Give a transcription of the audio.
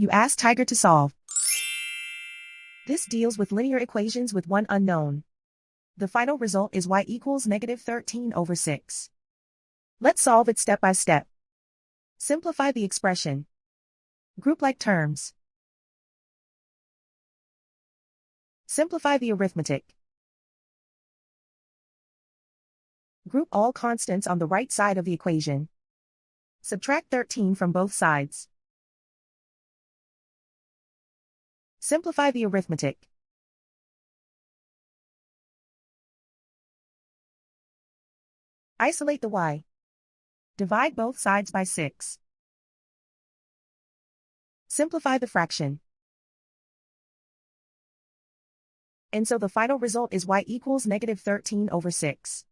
You ask Tiger to solve. This deals with linear equations with one unknown. The final result is y equals -13/6. Let's solve it step by step. Simplify the expression. Group like terms. Simplify the arithmetic. Group all constants on the right side of the equation. Subtract 13 from both sides. Simplify the arithmetic. Isolate the y. Divide both sides by 6. Simplify the fraction. And so the final result is y equals -13/6.